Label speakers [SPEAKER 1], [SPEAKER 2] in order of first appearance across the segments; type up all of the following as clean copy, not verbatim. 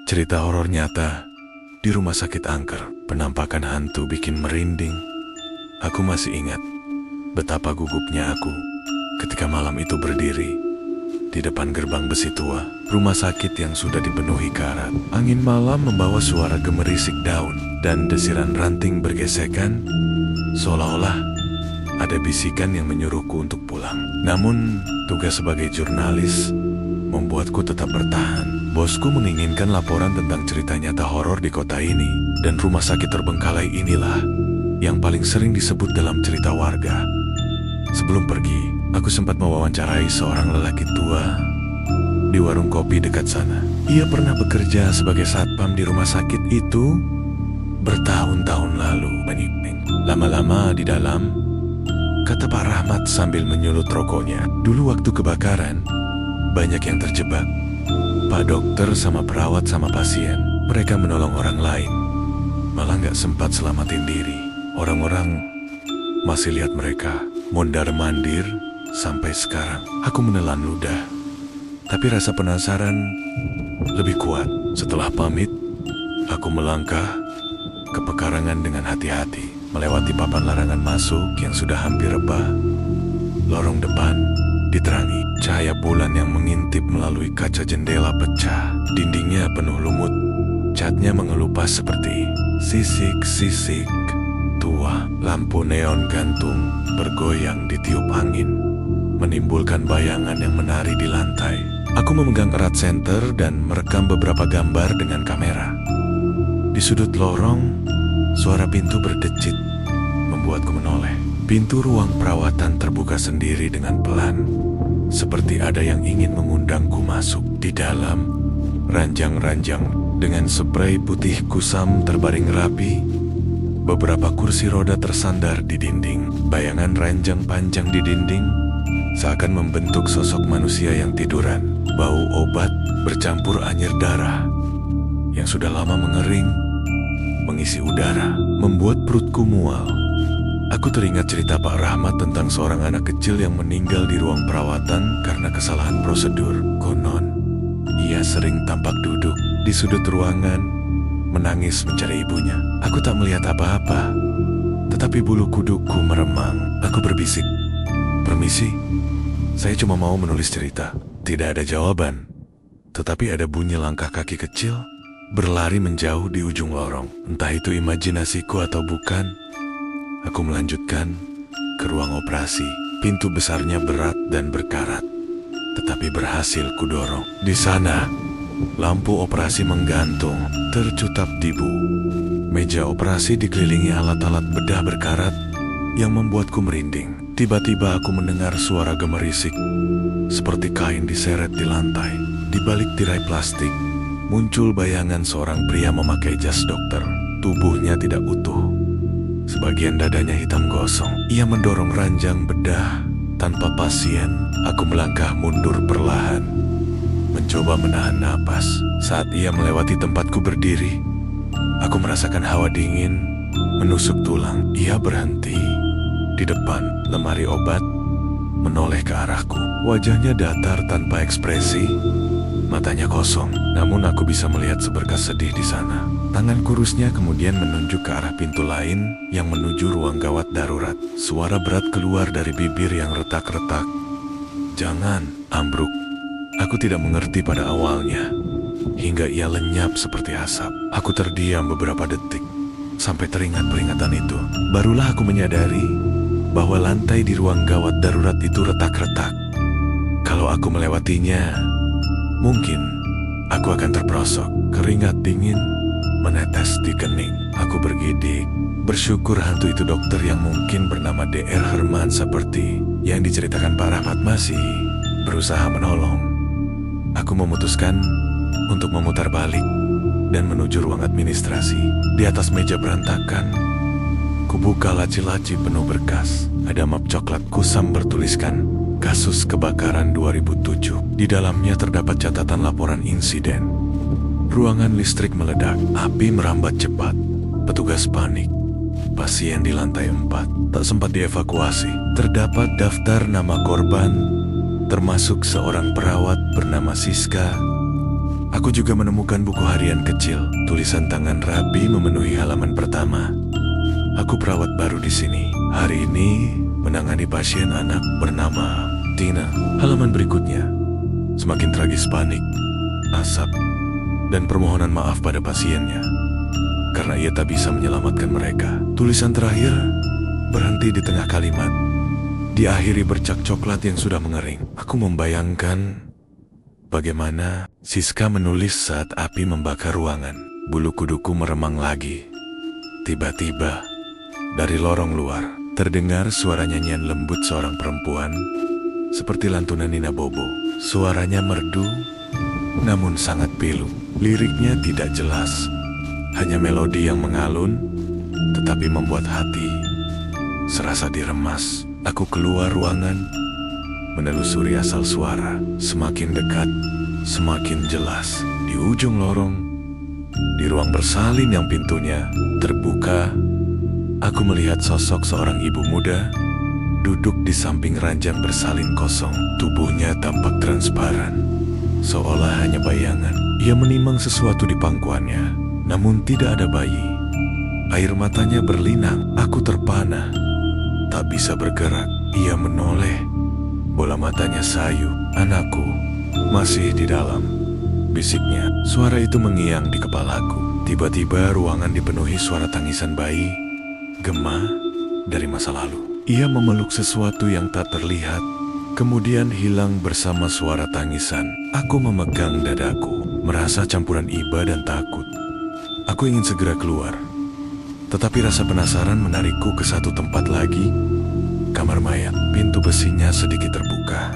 [SPEAKER 1] Cerita horor nyata di rumah sakit angker. Penampakan hantu bikin merinding. Aku masih ingat betapa gugupnya aku ketika malam itu berdiri di depan gerbang besi tua rumah sakit yang sudah dipenuhi karat. Angin malam membawa suara gemerisik daun dan desiran ranting bergesekan, seolah-olah ada bisikan yang menyuruhku untuk pulang. Namun, tugas sebagai jurnalis membuatku tetap bertahan. Bosku menginginkan laporan tentang cerita nyata horor di kota ini, dan rumah sakit terbengkalai inilah yang paling sering disebut dalam cerita warga. Sebelum pergi, aku sempat mewawancarai seorang lelaki tua di warung kopi dekat sana. Ia pernah bekerja sebagai satpam di rumah sakit itu bertahun-tahun lalu. Lama-lama di dalam, kata Pak Rahmat sambil menyulut rokoknya, dulu waktu kebakaran, banyak yang terjebak. Pak dokter sama perawat sama pasien, mereka menolong orang lain, malah nggak sempat selamatin diri. Orang-orang masih lihat mereka mondar-mandir sampai sekarang. Aku menelan ludah, tapi rasa penasaran lebih kuat. Setelah pamit, aku melangkah ke pekarangan dengan hati-hati, melewati papan larangan masuk yang sudah hampir rebah. Lorong depan diterangi cahaya bulan yang mengintip melalui kaca jendela pecah. Dindingnya penuh lumut, catnya mengelupas seperti sisik-sisik tua. Lampu neon gantung bergoyang ditiup angin, menimbulkan bayangan yang menari di lantai. Aku memegang erat senter dan merekam beberapa gambar dengan kamera. Di sudut lorong, suara pintu berdecit membuatku menoleh. Pintu ruang perawatan terbuka sendiri dengan pelan, seperti ada yang ingin mengundangku masuk. Di dalam, ranjang-ranjang dengan spray putih kusam terbaring rapi. Beberapa kursi roda tersandar di dinding. Bayangan ranjang panjang di dinding seakan membentuk sosok manusia yang tiduran. Bau obat bercampur anyir darah yang sudah lama mengering mengisi udara, membuat perutku mual. Aku teringat cerita Pak Rahmat tentang seorang anak kecil yang meninggal di ruang perawatan karena kesalahan prosedur. Konon, ia sering tampak duduk di sudut ruangan, menangis mencari ibunya. Aku tak melihat apa-apa, tetapi bulu kudukku meremang. Aku berbisik, "Permisi, saya cuma mau menulis cerita." Tidak ada jawaban, tetapi ada bunyi langkah kaki kecil berlari menjauh di ujung lorong. Entah itu imajinasiku atau bukan, aku melanjutkan ke ruang operasi. Pintu besarnya berat dan berkarat, tetapi berhasil kudorong. Di sana, lampu operasi menggantung, tercutap debu. Meja operasi dikelilingi alat-alat bedah berkarat yang membuatku merinding. Tiba-tiba aku mendengar suara gemerisik, seperti kain diseret di lantai. Di balik tirai plastik, muncul bayangan seorang pria memakai jas dokter. Tubuhnya tidak utuh, sebagian dadanya hitam gosong. Ia mendorong ranjang bedah tanpa pasien. Aku melangkah mundur perlahan, mencoba menahan napas. Saat ia melewati tempatku berdiri, aku merasakan hawa dingin menusuk tulang. Ia berhenti di depan lemari obat, menoleh ke arahku. Wajahnya datar tanpa ekspresi, matanya kosong. Namun aku bisa melihat seberkas sedih di sana. Tangan kurusnya kemudian menunjuk ke arah pintu lain yang menuju ruang gawat darurat. Suara berat keluar dari bibir yang retak-retak. "Jangan, ambruk." Aku tidak mengerti pada awalnya, hingga ia lenyap seperti asap. Aku terdiam beberapa detik, sampai teringat peringatan itu. Barulah aku menyadari bahwa lantai di ruang gawat darurat itu retak-retak. Kalau aku melewatinya, mungkin aku akan terperosok. Keringat dingin menetes di kening. Aku bergidik, bersyukur hantu itu dokter yang mungkin bernama Dr. Herman seperti yang diceritakan Pak Rahmat masih berusaha menolong. Aku memutuskan untuk memutar balik dan menuju ruang administrasi. Di atas meja berantakan, kubuka laci-laci penuh berkas. Ada map coklat kusam bertuliskan kasus kebakaran 2007. Di dalamnya terdapat catatan laporan insiden. Ruangan listrik meledak, api merambat cepat. Petugas panik. Pasien di lantai 4 tak sempat dievakuasi. Terdapat daftar nama korban, termasuk seorang perawat bernama Siska Aku juga menemukan buku harian kecil, tulisan tangan rapi memenuhi halaman pertama. Aku perawat baru di sini. Hari ini menangani pasien anak bernama Tina. Halaman berikutnya, semakin tragis panik, asap, dan permohonan maaf pada pasiennya karena ia tak bisa menyelamatkan mereka. Tulisan terakhir berhenti di tengah kalimat, diakhiri bercak coklat yang sudah mengering. Aku membayangkan bagaimana Siska menulis saat api membakar ruangan. Bulu kuduku meremang lagi. Tiba-tiba, dari lorong luar, terdengar suara nyanyian lembut seorang perempuan, seperti lantunan Nina Bobo. Suaranya merdu, namun sangat pilu. Liriknya tidak jelas, hanya melodi yang mengalun, tetapi membuat hati serasa diremas. Aku keluar ruangan, menelusuri asal suara. Semakin dekat, semakin jelas. Di ujung lorong, di ruang bersalin yang pintunya terbuka, aku melihat sosok seorang ibu muda duduk di samping ranjang bersalin kosong. Tubuhnya tampak transparan, seolah hanya bayangan. Ia menimang sesuatu di pangkuannya, namun tidak ada bayi. Air matanya berlinang. Aku terpana, tak bisa bergerak. Ia menoleh, bola matanya sayu. "Anakku masih di dalam," bisiknya. Suara itu mengiang di kepalaku. Tiba-tiba ruangan dipenuhi suara tangisan bayi, gema dari masa lalu. Ia memeluk sesuatu yang tak terlihat, kemudian hilang bersama suara tangisan. Aku memegang dadaku, merasa campuran iba dan takut. Aku ingin segera keluar, tetapi rasa penasaran menarikku ke satu tempat lagi, kamar mayat. Pintu besinya sedikit terbuka.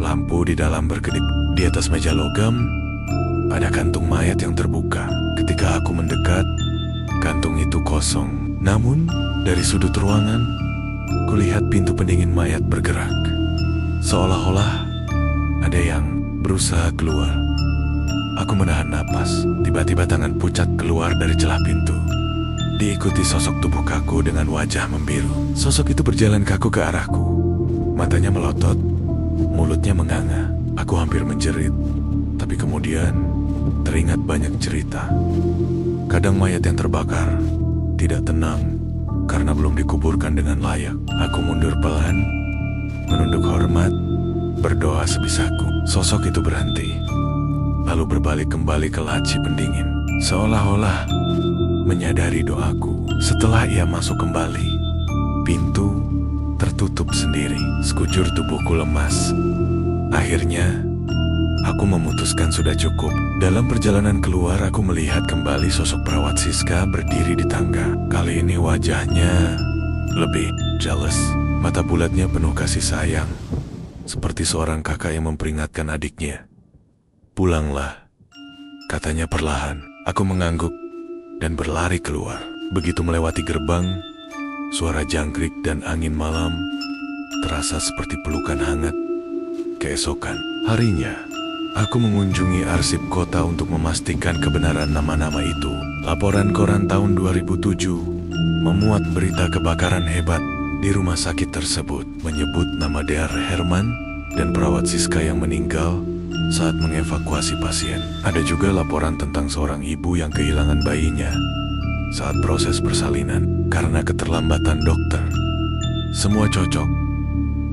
[SPEAKER 1] Lampu di dalam berkedip. Di atas meja logam, ada kantung mayat yang terbuka. Ketika aku mendekat, kantung itu kosong. Namun, dari sudut ruangan, kulihat pintu pendingin mayat bergerak. Seolah-olah ada yang berusaha keluar. Aku menahan napas. Tiba-tiba tangan pucat keluar dari celah pintu, diikuti sosok tubuh kaku dengan wajah membiru. Sosok itu berjalan kaku ke arahku. Matanya melotot, mulutnya menganga. Aku hampir menjerit, tapi kemudian teringat banyak cerita. Kadang mayat yang terbakar tidak tenang karena belum dikuburkan dengan layak. Aku mundur pelan, menunduk hormat, berdoa sebisaku. Sosok itu berhenti, lalu berbalik kembali ke laci pendingin, seolah-olah menyadari doaku. Setelah ia masuk kembali, pintu tertutup sendiri. Sekujur tubuhku lemas. Akhirnya, aku memutuskan sudah cukup. Dalam perjalanan keluar, aku melihat kembali sosok perawat Siska berdiri di tangga. Kali ini wajahnya lebih jealous. Mata bulatnya penuh kasih sayang, seperti seorang kakak yang memperingatkan adiknya. "Pulanglah," katanya perlahan. Aku mengangguk dan berlari keluar. Begitu melewati gerbang, suara jangkrik dan angin malam terasa seperti pelukan hangat. Keesokan harinya, aku mengunjungi arsip kota untuk memastikan kebenaran nama-nama itu. Laporan koran tahun 2007 memuat berita kebakaran hebat di rumah sakit tersebut, menyebut nama Dr. Herman dan perawat Siska yang meninggal saat mengevakuasi pasien. Ada juga laporan tentang seorang ibu yang kehilangan bayinya saat proses persalinan karena keterlambatan dokter. Semua cocok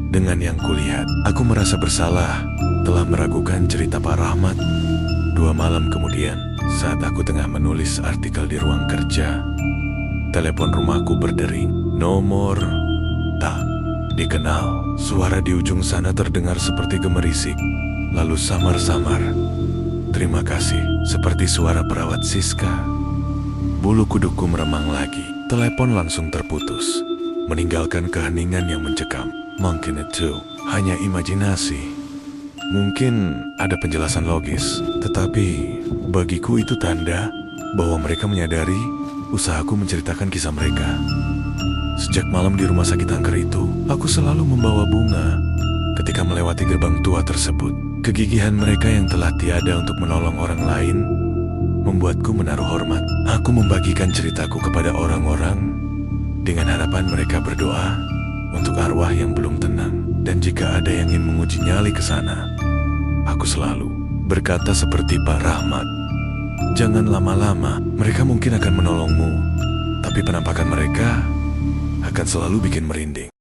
[SPEAKER 1] dengan yang kulihat. Aku merasa bersalah telah meragukan cerita Pak Rahmat. 2 malam kemudian, saat aku tengah menulis artikel di ruang kerja, telepon rumahku berdering. Nomor tak dikenal. Suara di ujung sana terdengar seperti gemerisik, lalu samar-samar. "Terima kasih," seperti suara perawat Siska. Bulu kuduku meremang lagi. Telepon langsung terputus, meninggalkan keheningan yang mencekam. Mungkin itu hanya imajinasi. Mungkin ada penjelasan logis, tetapi bagiku itu tanda bahwa mereka menyadari usahaku menceritakan kisah mereka. Sejak malam di rumah sakit angker itu, aku selalu membawa bunga ketika melewati gerbang tua tersebut. Kegigihan mereka yang telah tiada untuk menolong orang lain membuatku menaruh hormat. Aku membagikan ceritaku kepada orang-orang dengan harapan mereka berdoa untuk arwah yang belum tenang. Dan jika ada yang ingin menguji nyali ke sana, aku selalu berkata seperti Pak Rahmat, "Jangan lama-lama, mereka mungkin akan menolongmu, tapi penampakan mereka akan selalu bikin merinding."